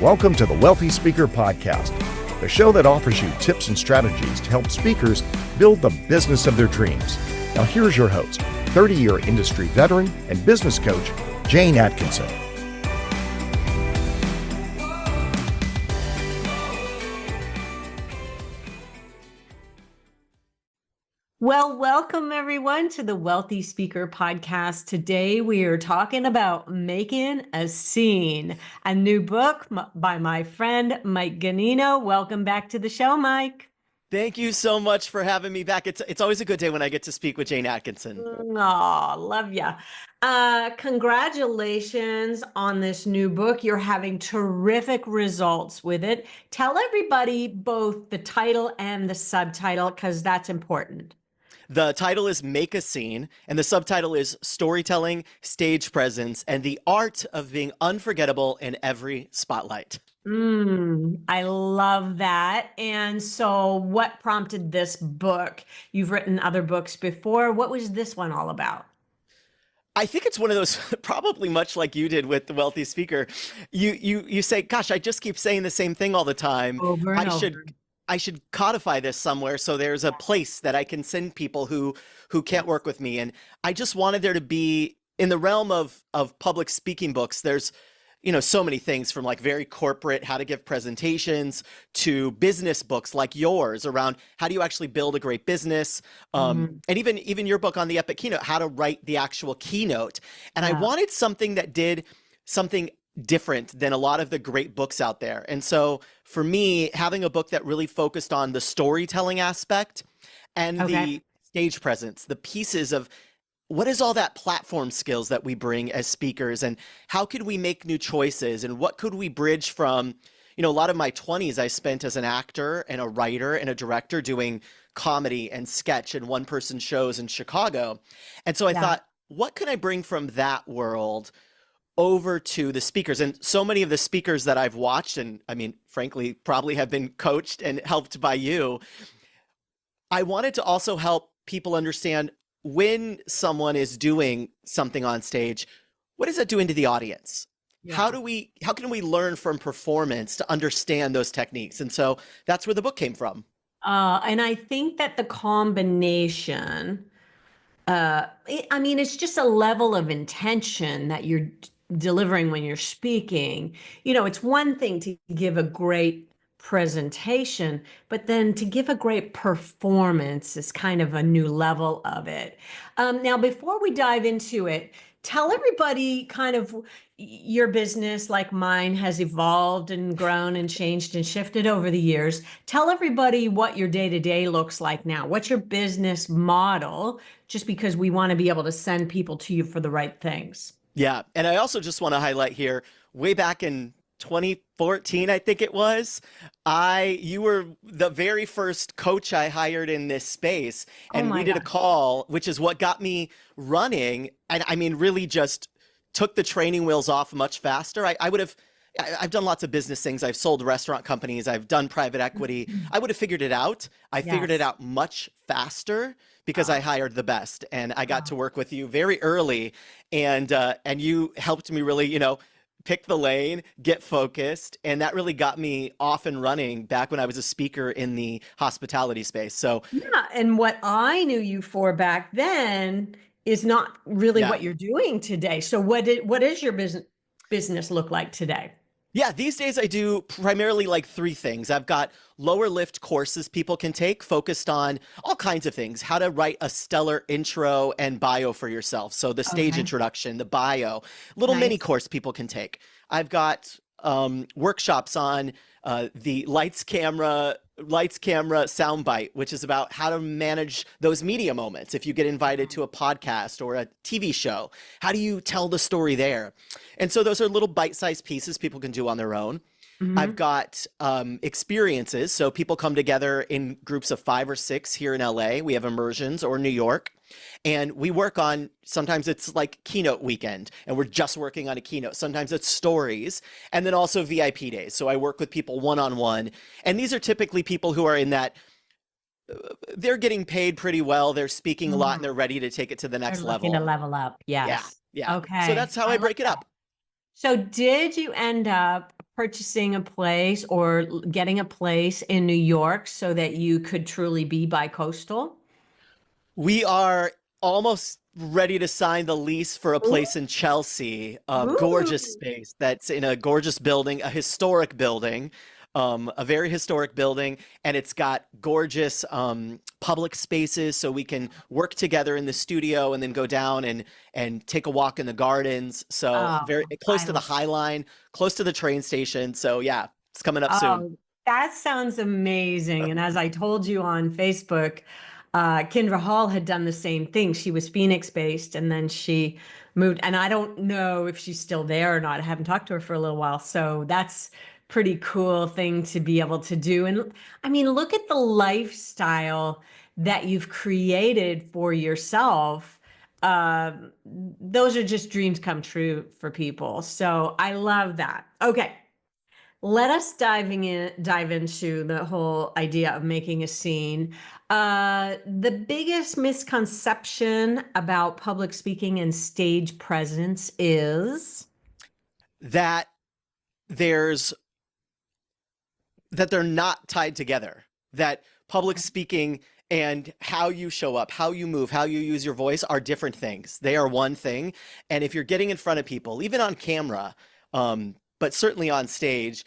Welcome to the Wealthy Speaker Podcast, the show that offers you tips and strategies to help speakers build the business of their dreams. Now here's your host, 30-year industry veteran and business coach, Jane Atkinson. Well, welcome everyone to the Wealthy Speaker Podcast. Today we are talking about making a scene, a new book by my friend Mike Ganino. Welcome back to the show, Mike. Thank you so much for having me back. It's always a good day when I get to speak with Jane Atkinson. Oh, love ya. Congratulations on this new book. You're having terrific results with it. Tell everybody both the title and the subtitle, because that's important. The title is Make a Scene, and the subtitle is Storytelling, Stage Presence, and the Art of Being Unforgettable in Every Spotlight. I love that. And so what prompted this book? You've written other books before. What was this one all about? I think it's one of those, probably much like you did with The Wealthy Speaker. You say, gosh, I just keep saying the same thing all the time. Over and over. I should codify this somewhere so there's a place that I can send people who can't work with me. And I just wanted there to be, in the realm of public speaking books, there's, so many things from like very corporate, how to give presentations, to business books like yours around how do you actually build a great business. And even your book on the Epic Keynote, how to write the actual keynote. And I wanted something that did something different than a lot of the great books out there. And so for me, having a book that really focused on the storytelling aspect and the stage presence, the pieces of what is all that platform skills that we bring as speakers, and how could we make new choices, and what could we bridge from, a lot of my 20s I spent as an actor and a writer and a director doing comedy and sketch and one-person shows in Chicago. And so I thought, what can I bring from that world over to the speakers? And so many of the speakers that I've watched, and I mean, frankly, probably have been coached and helped by you. I wanted to also help people understand when someone is doing something on stage, what is that doing to the audience? Yeah. How can we learn from performance to understand those techniques? And so that's where the book came from. And I think that the combination, it's just a level of intention that you're delivering when you're speaking. It's one thing to give a great presentation, but then to give a great performance is kind of a new level of it. Now, before we dive into it, tell everybody kind of your business, like mine, has evolved and grown and changed and shifted over the years. Tell everybody what your day-to-day looks like now. What's your business model? Just because we want to be able to send people to you for the right things. Yeah. And I also just want to highlight here, way back in 2014, I think it was, you were the very first coach I hired in this space. And we did a call, which is what got me running. And I mean, really just took the training wheels off much faster. I've done lots of business things. I've sold restaurant companies. I've done private equity. I would have figured it out. I figured it out much faster because I hired the best, and I got to work with you very early, and you helped me really, pick the lane, get focused, and that really got me off and running back when I was a speaker in the hospitality space. So and what I knew you for back then is not really what you're doing today. So what is your business look like today? Yeah, these days I do primarily like three things. I've got lower lift courses people can take focused on all kinds of things, how to write a stellar intro and bio for yourself. So the stage introduction, the bio, little mini course people can take. I've got workshops on the lights, camera, soundbite, which is about how to manage those media moments. If you get invited to a podcast or a TV show, how do you tell the story there? And so those are little bite-sized pieces people can do on their own. I've got experiences. So people come together in groups of 5 or 6 here in LA. We have immersions, or New York. And we work on, sometimes it's like keynote weekend, and we're just working on a keynote. Sometimes it's stories, and then also VIP days. So I work with people one-on-one. And these are typically people who are in that, they're getting paid pretty well. They're speaking a lot, and they're ready to take it to the next level. To level up. Yes. Yeah. Okay. So that's how I break it up. So did you end up purchasing a place or getting a place in New York so that you could truly be bi-coastal? We are almost ready to sign the lease for a Ooh. place in Chelsea, gorgeous Ooh. space that's in a gorgeous building, a historic building, a very historic building, and it's got gorgeous public spaces so we can work together in the studio and then go down and take a walk in the gardens. So Oh, very close to the High Line, close to the train station. So yeah, it's coming up soon. oh, that sounds amazing. And as I told you on Facebook, Kendra Hall had done the same thing. She was Phoenix based and then she moved. And I don't know if she's still there or not. I haven't talked to her for a little while. So that's pretty cool thing to be able to do. And I mean, look at the lifestyle that you've created for yourself. Those are just dreams come true for people. So I love that. Okay. Let us dive into the whole idea of making a scene. The biggest misconception about public speaking and stage presence is That there's that they're not tied together. That public speaking and how you show up, how you move, how you use your voice are different things. They are one thing. And if you're getting in front of people, even on camera, but certainly on stage,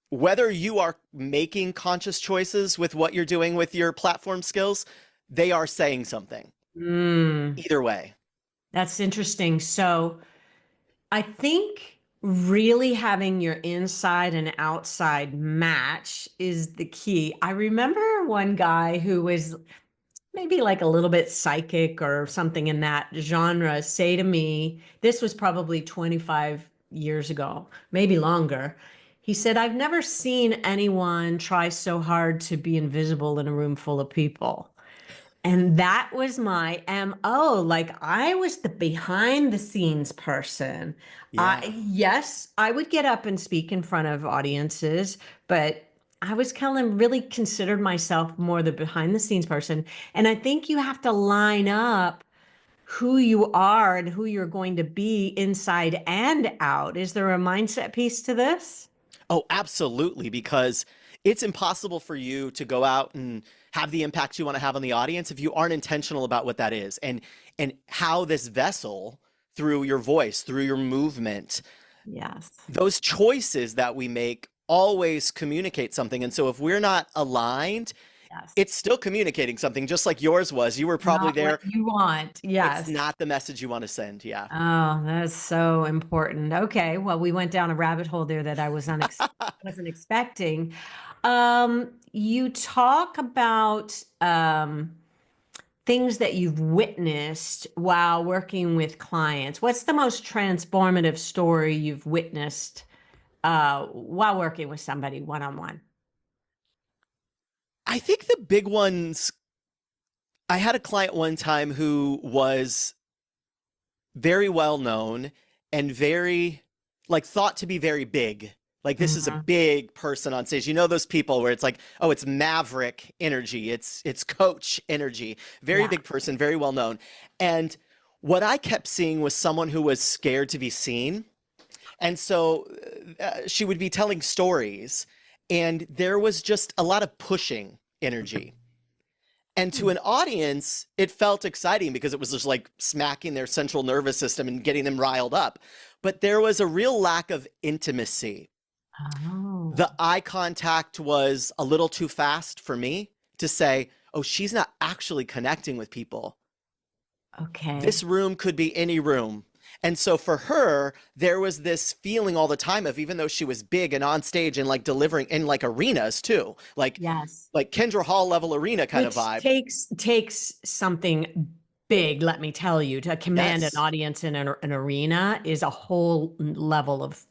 whether you are making conscious choices with what you're doing with your platform skills, they are saying something. Either way. That's interesting. So I think really having your inside and outside match is the key. I remember one guy who was maybe like a little bit psychic or something in that genre say to me, this was probably 25 years ago, maybe longer. He said, I've never seen anyone try so hard to be invisible in a room full of people. And that was my MO. Like I was the behind the scenes person. Yeah. Yes, I would get up and speak in front of audiences, but I was kind of really considered myself more the behind the scenes person. And I think you have to line up who you are and who you're going to be inside and out. Is there a mindset piece to this? Oh, absolutely, because it's impossible for you to go out and have the impact you want to have on the audience if you aren't intentional about what that is and how this vessel through your voice, through your movement, Yes. those choices that we make always communicate something. And so if we're not aligned, Yes. it's still communicating something just like yours was. You were probably Not there. what you want. It's Yes. not the message you want to send. Yeah. Oh, that's so important. Okay, well, we went down a rabbit hole there that I was wasn't expecting. You talk about things that you've witnessed while working with clients. What's the most transformative story you've witnessed while working with somebody one-on-one? I think the big ones, I had a client one time who was very well known and very like thought to be very big. Like this is a big person on stage. You know those people where it's like, oh, it's maverick energy. It's coach energy. Very Yeah. big person, very well known. And what I kept seeing was someone who was scared to be seen. And so she would be telling stories and there was just a lot of pushing energy. And to an audience, it felt exciting because it was just like smacking their central nervous system and getting them riled up. But there was a real lack of intimacy. Oh, The eye contact was a little too fast for me to say, oh, she's not actually connecting with people. okay. This room could be any room. And so for her, there was this feeling all the time of, even though she was big and on stage and like delivering in like arenas too, Yes. like Kendra Hall level arena kind of Which vibe. takes something big, let me tell you, to command an Yes. audience in an arena is a whole level of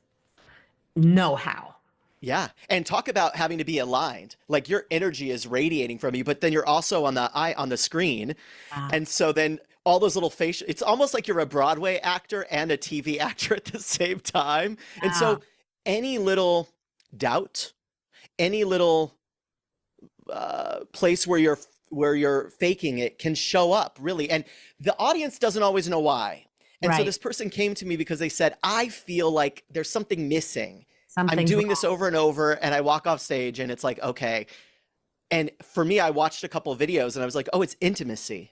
know-how. Yeah. And talk about having to be aligned. Like your energy is radiating from you, but then you're also on the screen. Wow. And so then all those little facial, it's almost like you're a Broadway actor and a TV actor at the same time. And Wow. so any little doubt, any little place where you're faking it can show up really. And the audience doesn't always know why. And so Right. this person came to me because they said, I feel like there's something missing. I'm Something's doing this wrong. over and over, and I walk off stage and it's like, okay. And for me, I watched a couple of videos and I was like, oh, it's intimacy.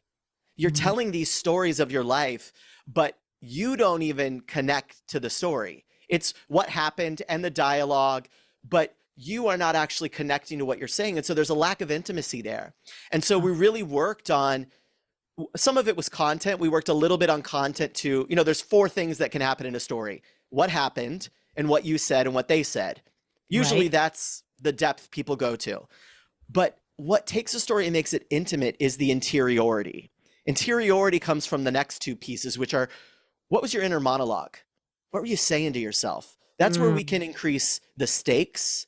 You're Mhm. telling these stories of your life, but you don't even connect to the story. It's what happened and the dialogue, but you are not actually connecting to what you're saying. And so there's a lack of intimacy there. And so we really worked on, some of it was content. We worked a little bit on content too. There's four things that can happen in a story: what happened, and what you said, and what they said. Usually Right. that's the depth people go to. But what takes a story and makes it intimate is the interiority. Interiority comes from the next two pieces, which are, what was your inner monologue? What were you saying to yourself? That's where we Mm. can increase the stakes.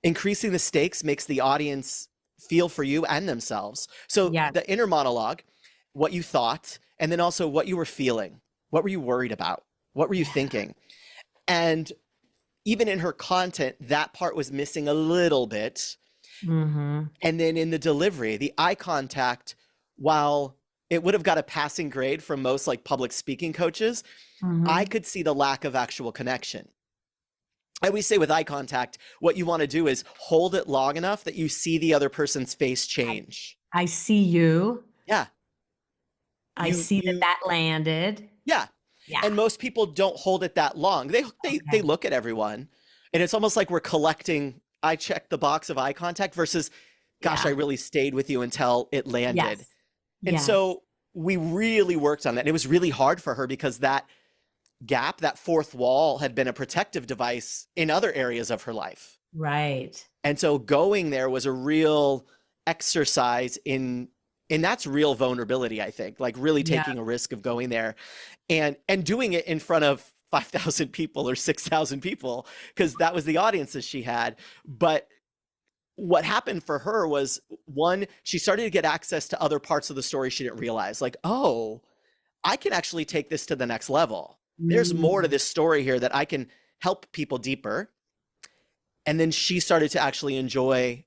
Increasing the stakes makes the audience feel for you and themselves. So Yes. the inner monologue, what you thought, and then also what you were feeling. What were you worried about? What were you Yeah. thinking? And even in her content, that part was missing a little bit. Mm-hmm. And then in the delivery, the eye contact, while it would have got a passing grade from most like public speaking coaches, I Mm-hmm. could see the lack of actual connection. I always say with eye contact, what you want to do is hold it long enough that you see the other person's face I, change. I see you. Yeah. I You see that you that landed. yeah. Yeah. And most people don't hold it that long. They Okay. look at everyone, and it's almost like we're collecting, I checked the box of eye contact versus, gosh, I Yeah. really stayed with you until it landed. Yes. And Yes. so we really worked on that. It was really hard for her because that gap, that fourth wall, had been a protective device in other areas of her life. Right. And so going there was a real exercise in that's real vulnerability, I think, like really Yeah. taking a risk of going there and doing it in front of 5,000 people or 6,000 people, because that was the audiences she had. But what happened for her was, one, she started to get access to other parts of the story she didn't realize. Like, oh, I can actually take this to the next level. There's more to Mm. this story here that I can help people deeper. And then she started to actually enjoy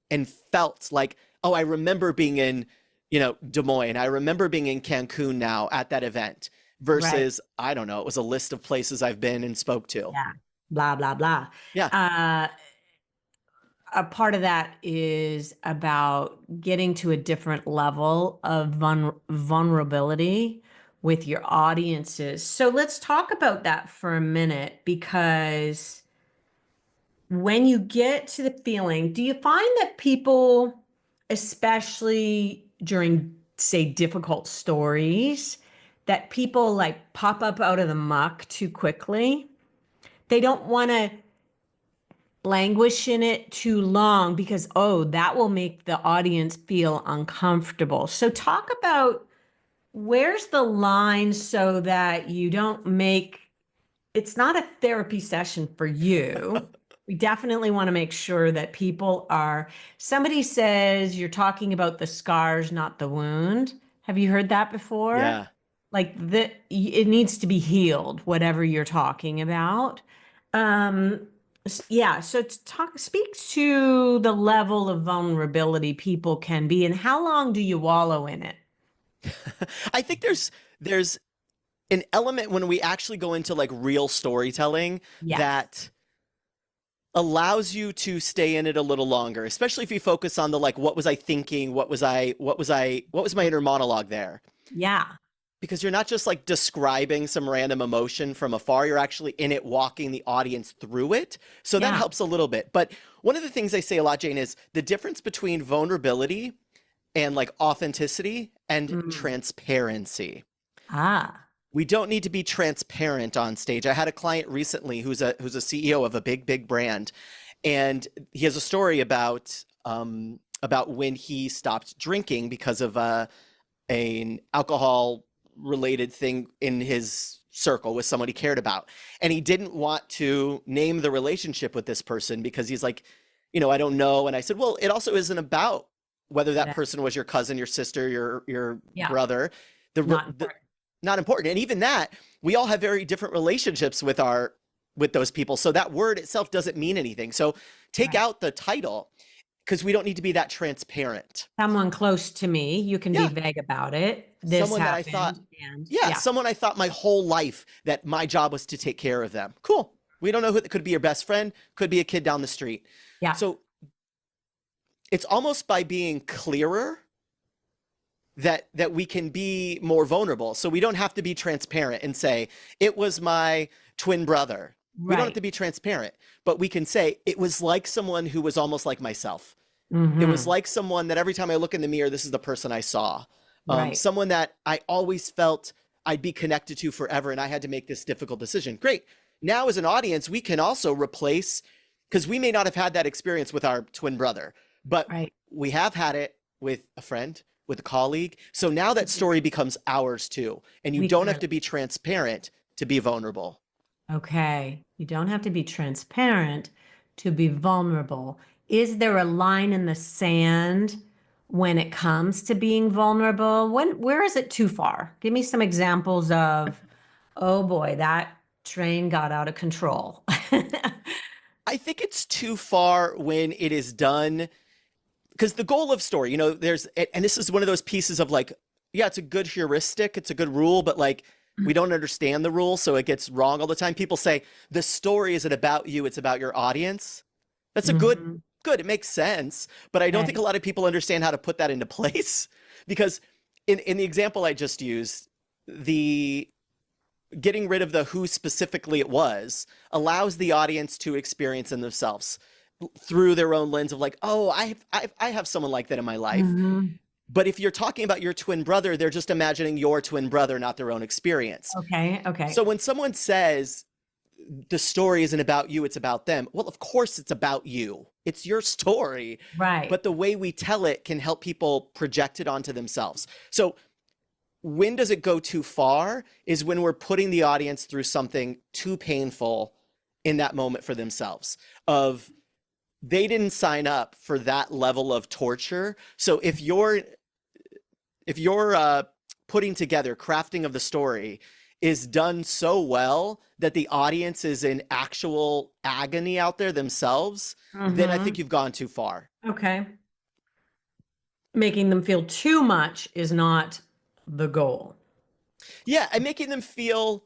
and felt like, oh, I remember being in, Des Moines. I remember being in Cancun now at that event Right. versus, I don't know, it was a list of places I've been and spoke to. Yeah. Blah, blah, blah. Yeah. Uh, a part of that is about getting to a different level of vulnerability with your audiences. So let's talk about that for a minute, because when you get to the feeling, do you find that people, especially during, say, difficult stories, that people like pop up out of the muck too quickly? They don't want to languish in it too long because, oh, that will make the audience feel uncomfortable. So talk about, where's the line so that you don't make, it's not a therapy session for you. We definitely want to make sure that people are, somebody says you're talking about the scars, not the wound. Have you heard that before? Yeah. Like it needs to be healed, whatever you're talking about. Um, yeah, so to speak to the level of vulnerability people can be, and how long do you wallow in it? I think there's an element when we actually go into like real storytelling Yes. that allows you to stay in it a little longer, especially if you focus on the, like, what was I thinking? What was my inner monologue there? Yeah. Because you're not just like describing some random emotion from afar, you're actually in it, walking the audience through it. So that Yeah. helps a little bit. But one of the things I say a lot, Jane, is the difference between vulnerability and like authenticity and Mm. transparency. Ah. We don't need to be transparent on stage. I had a client recently who's a CEO of a big brand, and he has a story about when he stopped drinking because of an alcohol related thing in his circle with someone he cared about. And he didn't want to name the relationship with this person because he's like, I don't know. And I said, well, it also isn't about whether that That, person was your cousin, your sister, your yeah. brother. Not The important. Not important. And even that, we all have very different relationships with those people. So that word itself doesn't mean anything. So take Right. out the title, because we don't need to be that transparent. Someone close to me, you can be Yeah. vague about it. This Someone that I thought, happened, and yeah, yeah. someone I thought my whole life that my job was to take care of them. Cool. We don't know who it could be, your best friend, could be a kid down the street. Yeah. So it's almost by being clearer that we can be more vulnerable. So we don't have to be transparent and say, it was my twin brother. We don't have Right. to be transparent, but we can say it was like someone who was almost like myself. It was Mm-hmm. like someone that every time I look in the mirror, this is the person I saw. Right. Someone that I always felt I'd be connected to forever, and I had to make this difficult decision. Great. Now, as an audience, we can also replace, because we may not have had that experience with our twin brother, but Right. we have had it with a friend, with a colleague. So now that story becomes ours too. And you We don't have can. to be transparent to be vulnerable. Okay. You don't have to be transparent to be vulnerable. Is there a line in the sand when it comes to being vulnerable? Where is it too far? Give me some examples of, oh boy, that train got out of control. I think it's too far when it is done, because the goal of story, and this is one of those pieces of like, yeah, it's a good heuristic, it's a good rule, but like we don't understand the rule, so it gets wrong all the time. People say the story isn't about you, it's about your audience. That's a good, Mhm. it makes sense, but I don't think a Right. lot of people understand how to put that into place because in the example I just used, the getting rid of the who specifically it was allows the audience to experience in themselves through their own lens of like, oh, I have someone like that in my life. Mhm. But if you're talking about your twin brother, they're just imagining your twin brother, not their own experience. Okay. So Okay. when someone says the story isn't about you, it's about them, well, of course it's about you. It's your story. Right. But the way we tell it can help people project it onto themselves. So when does it go too far is when we're putting the audience through something too painful in that moment for themselves, of they didn't sign up for that level of torture. So if you're putting together crafting of the story is done so well that the audience is in actual agony out there themselves, then I think Mhm. you've gone too far. Okay. Making them feel too much is not the goal. Yeah, and making them feel,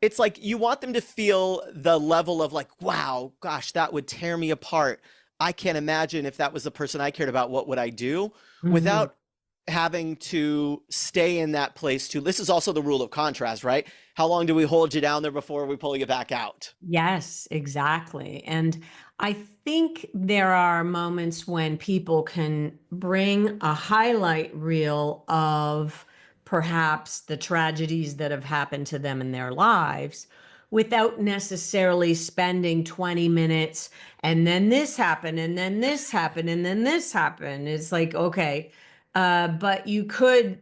it's like you want them to feel the level of like, wow, gosh, that would tear me apart. I can't imagine if that was the person I cared about, what would I do? Mhm. Without having to stay in that place too. This is also the rule of contrast, right? How long do we hold you down there before we pull you back out? Yes, exactly. And I think there are moments when people can bring a highlight reel of perhaps the tragedies that have happened to them in their lives without necessarily spending 20 minutes and then this happened and then this happened and then this happened. It's like, okay, but you could,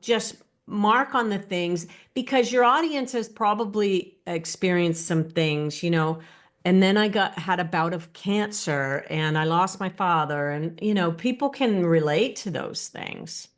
just mark on the things because your audience has probably experienced some things, and then I had a bout of cancer and I lost my father, and people can relate to those things.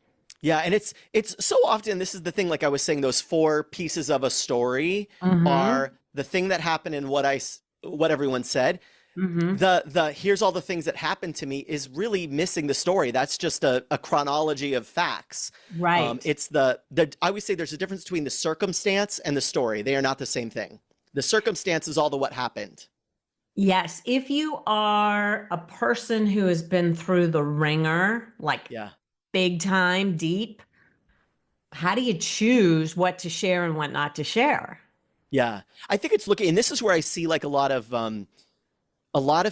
Yeah, and it's so often, this is the thing, like I was saying, those four pieces of a story Mm-hmm. are the thing that happened and what everyone said. Mm-hmm. The here's all the things that happened to me is really missing the story. That's just a chronology of facts. Right. It's the I always say there's a difference between the circumstance and the story. They are not the same thing. The circumstance is all the what happened. Yes, if you are a person who has been through the ringer, like Yeah. big time, deep, how do you choose what to share and what not to share? Yeah. I think it's looking, and this is where I see like a lot of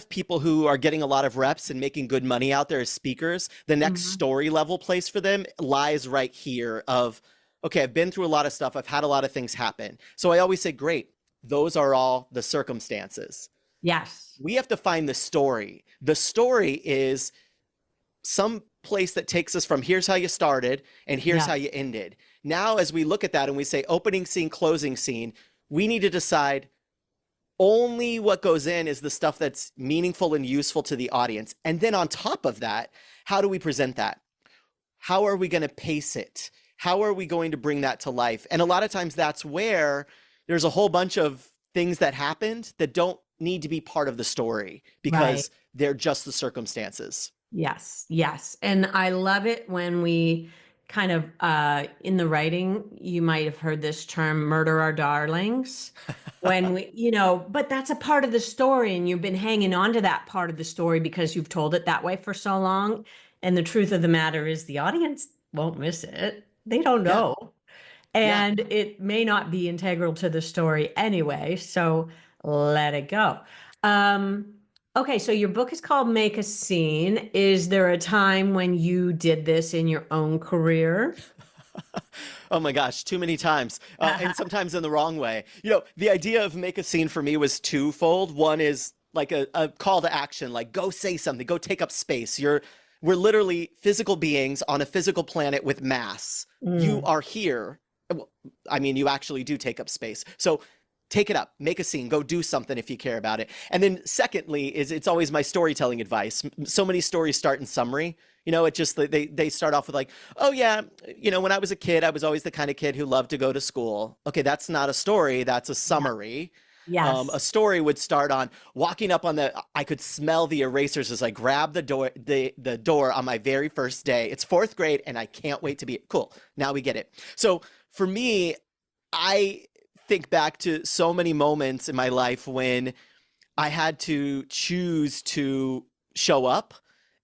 people who are getting a lot of reps and making good money out there as speakers, the next Mm-hmm. story level place for them lies right here of, okay, I've been through a lot of stuff. I've had a lot of things happen. So I always say, great, those are all the circumstances. Yes. We have to find the story. The story is some place that takes us from here's how you started and here's Yeah. how you ended. Now, as we look at that and we say opening scene, closing scene, we need to decide only what goes in is the stuff that's meaningful and useful to the audience. And then on top of that, how do we present that? How are we going to pace it? How are we going to bring that to life? And a lot of times that's where there's a whole bunch of things that happened that don't need to be part of the story Right. because they're just the circumstances. Yes, yes. And I love it when we kind of in the writing, you might have heard this term, murder our darlings. When we, but that's a part of the story, and you've been hanging on to that part of the story because you've told it that way for so long. And the truth of the matter is the audience won't miss it. They don't Yeah. know. Yeah. And it may not be integral to the story anyway, so let it go. Okay, so your book is called Make a Scene. Is there a time when you did this in your own career? Oh my gosh, too many times, and sometimes in the wrong way. The idea of make a scene for me was twofold. One is like a call to action, like go say something, go take up space. We're literally physical beings on a physical planet with mass. You Mm, are here. Well, I mean, you actually do take up space. So take it up, make a scene, go do something if you care about it. And then secondly is it's always my storytelling advice. So many stories start in summary. It just they start off with like, oh yeah, when I was a kid, I was always the kind of kid who loved to go to school. Okay, that's not a story, that's a yeah. summary. A Yes. story would start on walking up on I could smell the erasers as I grabbed the door on my very first day. It's fourth grade and I can't wait to be cool. Now we get it. So for me, I think back to so many moments in my life when I had to choose to show up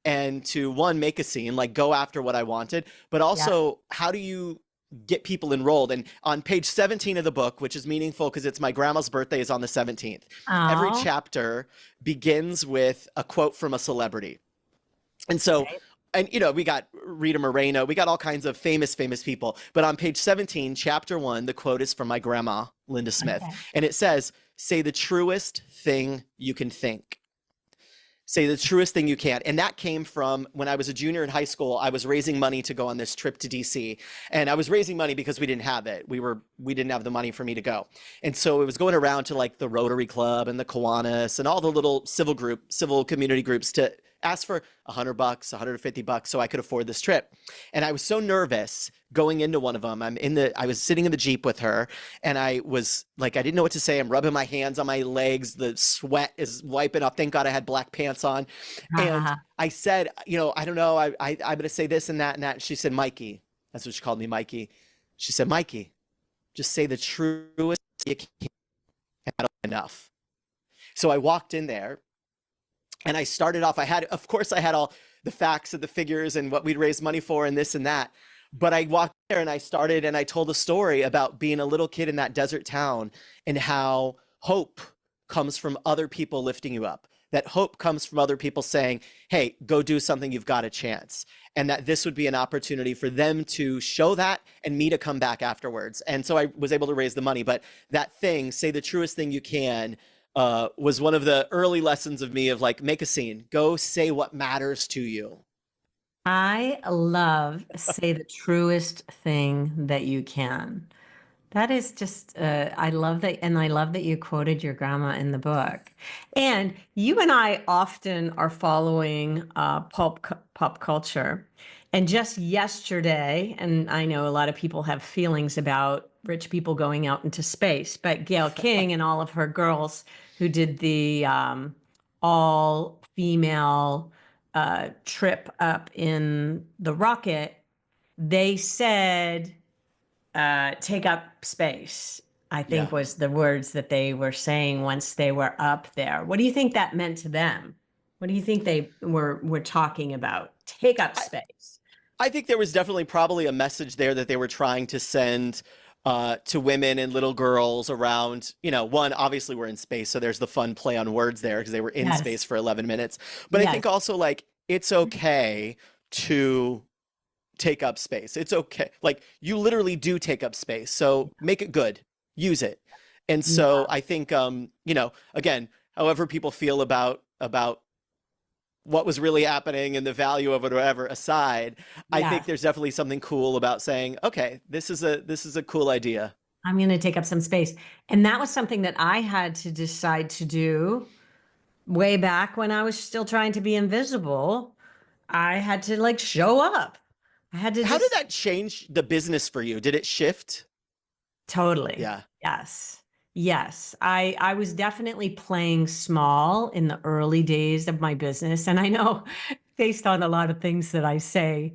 and to one, make a scene, like go after what I wanted, but Yeah. also how do you get people enrolled? And on page 17 of the book, which is meaningful because it's my grandma's birthday is on the 17th, every Oh, chapter begins with a quote from a celebrity. And so, okay. and we got Rita Moreno, we got all kinds of famous people. But on page 17, chapter 1, the quote is from my grandma, Linda Smith. Okay. And it says, say the truest thing you can think. Say the truest thing you can. And that came from when I was a junior in high school. I was raising money to go on this trip to DC. And I was raising money because we didn't have it. We didn't have the money for me to go. And so it was going around to like the Rotary Club and the Kiwanis and all the little civil community groups to ask for $100, $150 so I could afford this trip. And I was so nervous going into one of them. I was sitting in the Jeep with her and I was like, I didn't know what to say. I'm rubbing my hands on my legs. The sweat is wiping off. Thank God I had black pants on. And I said, I don't know. I'm going to say this and that and that. And she said, Mikey, that's what she called me, Mikey. She said, Mikey, just say the truest you can and that'll be enough. So I walked in there and I started off, of course I had all the facts and the figures and what we'd raised money for and this and that. But I walked there and I told a story about being a little kid in that desert town and how hope comes from other people lifting you up. That hope comes from other people saying, hey, go do something, you've got a chance. And that this would be an opportunity for them to show that and me to come back afterwards. And so I was able to raise the money. But that thing, say the truest thing you can, was one of the early lessons of me of like, make a scene, go say what matters to you. I love say the truest thing that you can. That is just, I love that. And I love that you quoted your grandma in the book. And you and I often are following pop culture. And just yesterday, and I know a lot of people have feelings about rich people going out into space, but Gail King and all of her girls who did the all female trip up in the rocket, they said, take up space, I think Yeah. was the words that they were saying once they were up there. What do you think that meant to them? What do you think they were talking about? Take up I, space. I think there was definitely probably a message there that they were trying to send to women and little girls around, one, obviously we're in space. So there's the fun play on words there because they were in Yes. space for 11 minutes. But I Yes. think also like it's okay to take up space. It's okay. Like you literally do take up space. So make it good, use it. And so Yeah. I think, again, however people feel about what was really happening and the value of it or whatever aside, I think Yes. there's definitely something cool about saying, okay, this is a cool idea. I'm going to take up some space. And that was something that I had to decide to do way back when I was still trying to be invisible. I had to like show up. I had to How did just that change the business for you? Did it shift? totally. Yeah. Yes. Yes. I was definitely playing small in the early days of my business. And I know based on a lot of things that I say.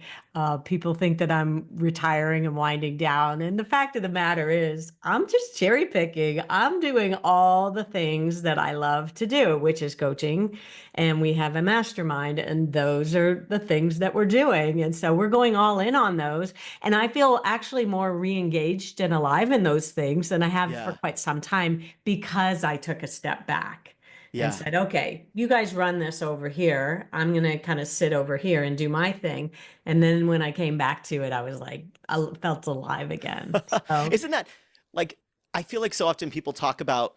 People think that I'm retiring and winding down. And the fact of the matter is, I'm just cherry picking. I'm doing all the things that I love to do, which is coaching. And we have a mastermind, and those are the things that we're doing. And so we're going all in on those. And I feel actually more re-engaged and alive in those things than I have for Yeah. quite some time, because I took a step back and Yeah. said, okay, you guys run this over here. I'm going to kind of sit over here and do my thing. And then when I came back to it, I was like, I felt alive again. So, Isn't that like, I feel like so often people talk about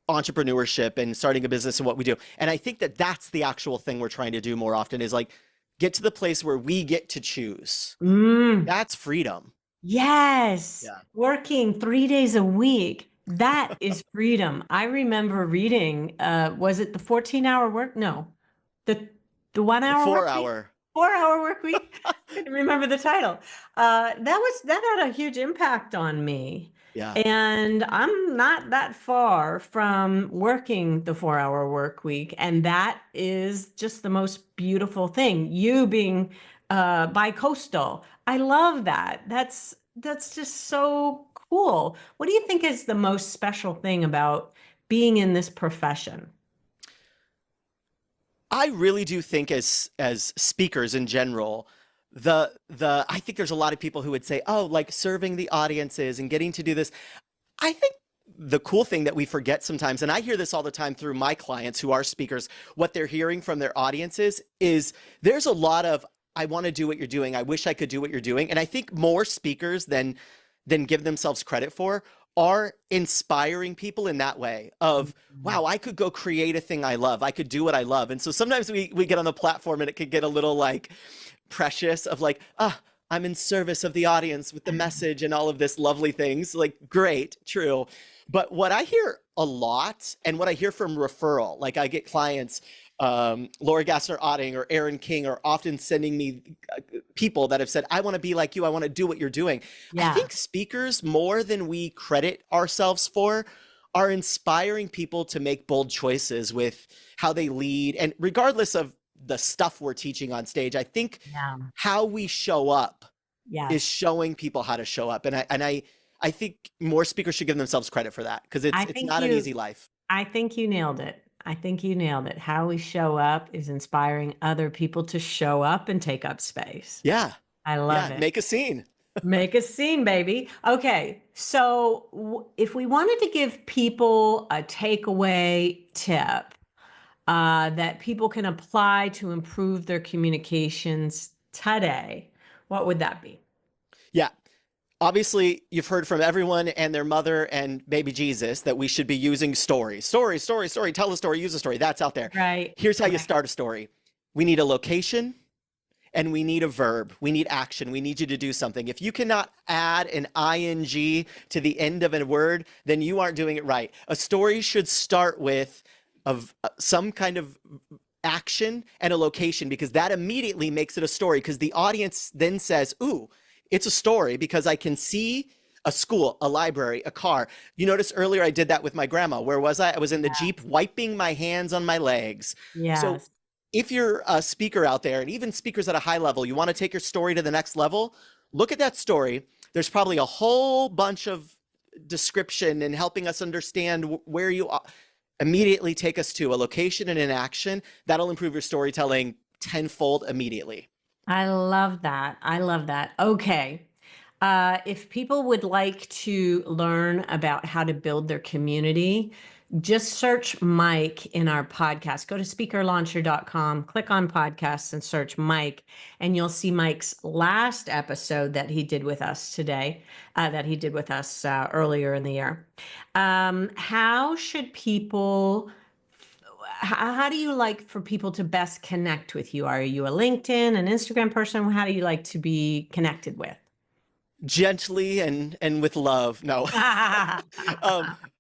entrepreneurship and starting a business and what we do. And I think that that's the actual thing we're trying to do more often, is like get to the place where we get to choose. That's freedom. yes, Yeah. working 3 days a week. That is freedom. I remember reading, was it the 14-hour work? No, the the one The hour four work week? hour. 4-hour work week. Couldn't remember the title. That had a huge impact on me. Yeah. And I'm not that far from working the 4-hour work week. And that is just the most beautiful thing. You being bi-coastal. I love that. That's just so cool. What do you think is the most special thing about being in this profession? I really do think as speakers in general, I think there's a lot of people who would say, "Oh, like serving the audiences and getting to do this." I think the cool thing that we forget sometimes, and I hear this all the time through my clients who are speakers, what they're hearing from their audiences is there's a lot of, "I want to do what you're doing. I wish I could do what you're doing." And I think more speakers than give themselves credit for are inspiring people in that way of, wow, I could go create a thing I love. I could do what I love. And so sometimes we get on the platform and it could get a little like precious of like, I'm in service of the audience with the message and all of this lovely things. Like, great, true. But what I hear a lot, and what I hear from referral, like I get clients, Laura Gassner Otting or Aaron King are often sending me people that have said, I want to be like you. I want to do what you're doing. I Yeah. think speakers, more than we credit ourselves for, are inspiring people to make bold choices with how they lead. And regardless of the stuff we're teaching on stage, I think Yeah. how we show up is Yes. showing people how to show up. And I think more speakers should give themselves credit for that, because I it's think not an you easy life. I think you nailed it. I think you nailed it. How we show up is inspiring other people to show up and take up space. Yeah. I love Yeah. it. Make a scene. Make a scene, baby. Okay, so if we wanted to give people a takeaway tip that people can apply to improve their communications today, what would that be? Yeah. Obviously, you've heard from everyone and their mother and baby Jesus that we should be using stories. Story, story, story. Tell a story, use a story. That's out there. Right. Here's how you Correct. start a story. We need a location and we need a verb. We need action. We need you to do something. If you cannot add an ing to the end of a word, then you aren't doing it right. A story should start with some kind of action and a location, because that immediately makes it a story, because the audience then says, ooh, it's a story because I can see a school, a library, a car. You noticed earlier I did that with my grandma. Where was I? I was in the Jeep wiping my hands on my legs. So Yes. if you're a speaker out there, and even speakers at a high level, you want to take your story to the next level, look at that story. There's probably a whole bunch of description and helping us understand where you are. Immediately take us to a location and an action. That'll improve your storytelling tenfold immediately. I love that. I love that. Okay. If people would like to learn about how to build their community, just search Mike in our podcast. Go to speakerlauncher.com, click on podcasts and search Mike, and you'll see Mike's last episode that he did with us today, earlier in the year. How should people how do you like for people to best connect with you? Are you a LinkedIn, an Instagram person? How do you like to be connected with? Gently and with love. No.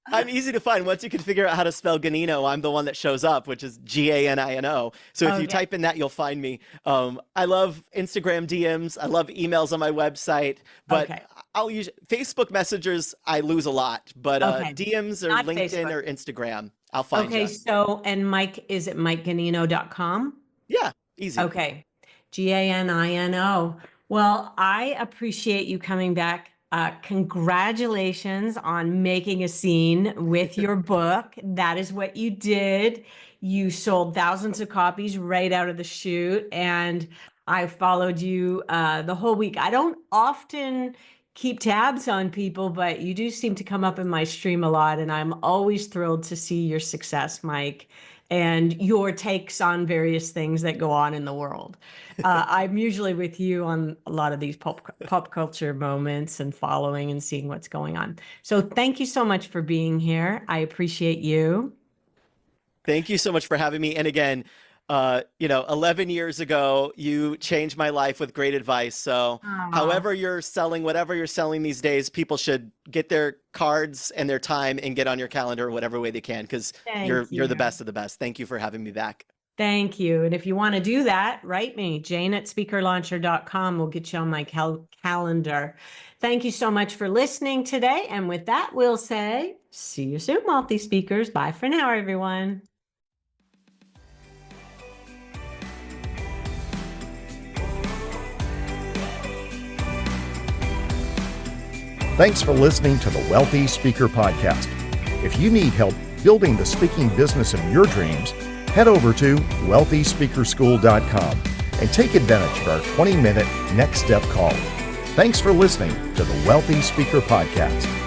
I'm easy to find. Once you can figure out how to spell Ganino, I'm the one that shows up, which is Ganino. So if you Okay. type in that, you'll find me. I love Instagram DMs. I love emails on my website, but Okay. I'll use Facebook messengers. I lose a lot, but Okay. DMs or Not LinkedIn Facebook. or Instagram, I'll find Okay, you. so, and Mike, is it MikeGanino.com? Yeah. Easy. Okay. Ganino. Well, I appreciate you coming back. Congratulations on making a scene with your book. That is what you did. You sold thousands of copies right out of the chute, and I followed you the whole week. I don't often keep tabs on people, but you do seem to come up in my stream a lot, and I'm always thrilled to see your success, Mike, and your takes on various things that go on in the world. I'm usually with you on a lot of these pop culture moments and following and seeing what's going on. So thank you so much for being here. I appreciate you. Thank you so much for having me. And again, 11 years ago, you changed my life with great advice. So however you're selling, whatever you're selling these days, people should get their cards and their time and get on your calendar whatever way they can, because you're the best of the best. Thank you for having me back. Thank you. And if you want to do that, write me, jane@speakerlauncher.com. We'll get you on my calendar. Thank you so much for listening today. And with that, we'll say, see you soon, multi-speakers. Bye for now, everyone. Thanks for listening to the Wealthy Speaker Podcast. If you need help building the speaking business of your dreams, head over to wealthyspeakerschool.com and take advantage of our 20-minute next step call. Thanks for listening to the Wealthy Speaker Podcast.